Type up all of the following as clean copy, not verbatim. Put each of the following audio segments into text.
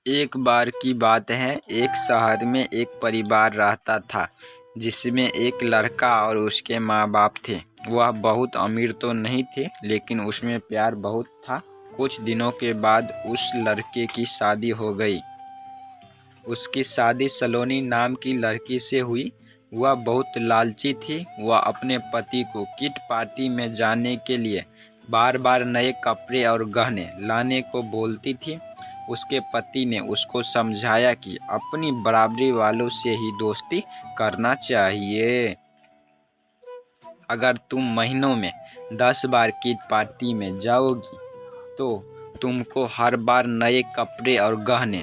एक बार की बात है। एक शहर में एक परिवार रहता था जिसमें एक लड़का और उसके माँ बाप थे। वह बहुत अमीर तो नहीं थे, लेकिन उसमें प्यार बहुत था। कुछ दिनों के बाद उस लड़के की शादी हो गई। उसकी शादी सलोनी नाम की लड़की से हुई। वह बहुत लालची थी। वह अपने पति को किट पार्टी में जाने के लिए बार बार नए कपड़े और गहने लाने को बोलती थी। उसके पति ने उसको समझाया कि अपनी बराबरी वालों से ही दोस्ती करना चाहिए। अगर तुम महीनों में 10 बार किट पार्टी में जाओगी तो तुमको हर बार नए कपड़े और गहने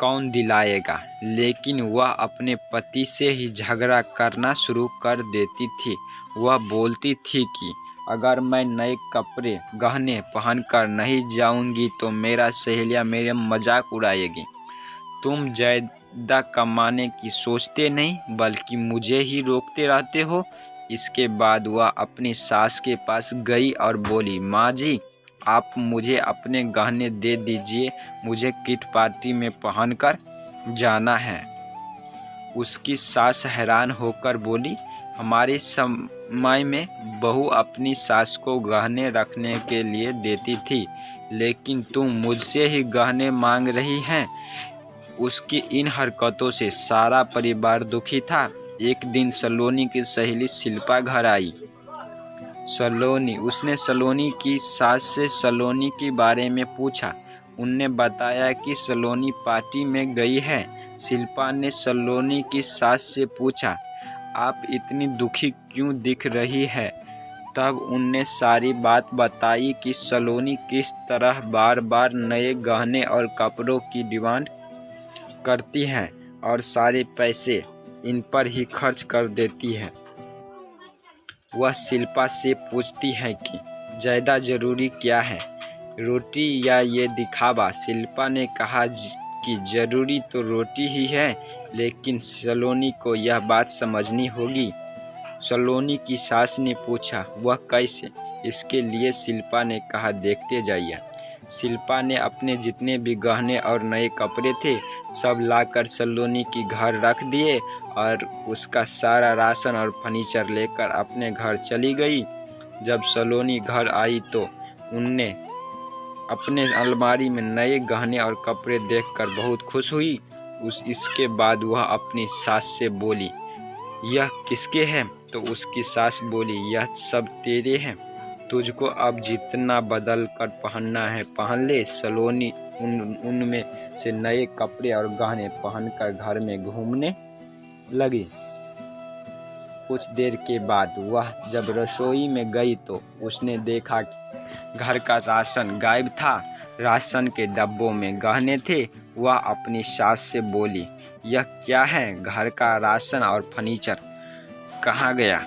कौन दिलाएगा। लेकिन वह अपने पति से ही झगड़ा करना शुरू कर देती थी। वह बोलती थी कि अगर मैं नए कपड़े गहने पहनकर नहीं जाऊंगी तो मेरा सहेलियां मेरे मजाक उड़ाएगी। तुम ज़्यादा कमाने की सोचते नहीं बल्कि मुझे ही रोकते रहते हो। इसके बाद वह अपनी सास के पास गई और बोली, माँ जी, आप मुझे अपने गहने दे दीजिए, मुझे किट पार्टी में पहनकर जाना है। उसकी सास हैरान होकर बोली, हमारे समय में बहू अपनी सास को गहने रखने के लिए देती थी, लेकिन तुम मुझसे ही गहने मांग रही हैं। उसकी इन हरकतों से सारा परिवार दुखी था। एक दिन सलोनी की सहेली शिल्पा घर आई। उसने सलोनी की सास से सलोनी के बारे में पूछा। उनने बताया कि सलोनी पार्टी में गई है। शिल्पा ने सलोनी की सास से पूछा, आप इतनी दुखी क्यों दिख रही है। तब उनने सारी बात बताई कि सलोनी किस तरह बार बार नए गहने और कपड़ों की डिमांड करती है और सारे पैसे इन पर ही खर्च कर देती है। वह शिल्पा से पूछती है कि ज़्यादा ज़रूरी क्या है, रोटी या ये दिखावा। शिल्पा ने कहा कि ज़रूरी तो रोटी ही है, लेकिन सलोनी को यह बात समझनी होगी। सलोनी की सास ने पूछा, वह कैसे। इसके लिए शिल्पा ने कहा, देखते जाइए। शिल्पा ने अपने जितने भी गहने और नए कपड़े थे सब लाकर सलोनी की घर रख दिए और उसका सारा राशन और फर्नीचर लेकर अपने घर चली गई। जब सलोनी घर आई तो उनने अपने अलमारी में नए गहने और कपड़े देखकर बहुत खुश हुई। इसके बाद वह अपनी सास से बोली, यह किसके हैं। तो उसकी सास बोली, यह सब तेरे हैं, तुझको अब जितना बदल कर पहनना है पहन ले। सलोनी उनमें से नए कपड़े और गहने पहनकर घर में घूमने लगी। कुछ देर के बाद वह जब रसोई में गई तो उसने देखा कि घर का राशन गायब था। राशन के डब्बों में गहने थे। वह अपनी सास से बोली, यह क्या है, घर का राशन और फर्नीचर कहाँ गया।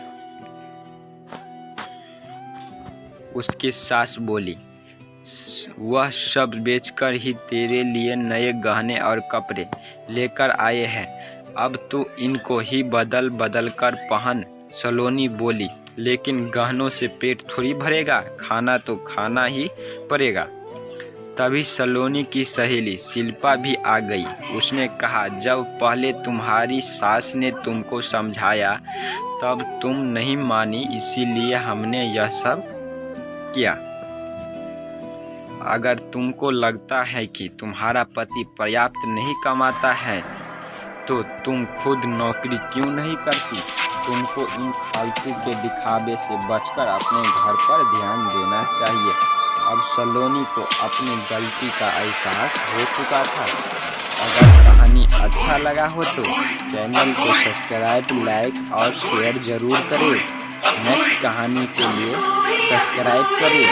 उसकी सास बोली, वह सब बेचकर ही तेरे लिए नए गहने और कपड़े लेकर आए हैं, अब तू इनको ही बदल बदल कर पहन। सलोनी बोली, लेकिन गहनों से पेट थोड़ी भरेगा, खाना तो खाना ही पड़ेगा। तभी सलोनी की सहेली शिल्पा भी आ गई। उसने कहा, जब पहले तुम्हारी सास ने तुमको समझाया तब तुम नहीं मानी, इसीलिए हमने यह सब किया। अगर तुमको लगता है कि तुम्हारा पति पर्याप्त नहीं कमाता है तो तुम खुद नौकरी क्यों नहीं करती। तुमको इन फालतू के दिखावे से बचकर अपने घर पर ध्यान देना चाहिए। अब सलोनी को अपनी गलती का एहसास हो चुका था। अगर कहानी अच्छा लगा हो तो चैनल को सब्सक्राइब, लाइक और शेयर ज़रूर करें। नेक्स्ट कहानी के लिए सब्सक्राइब करें।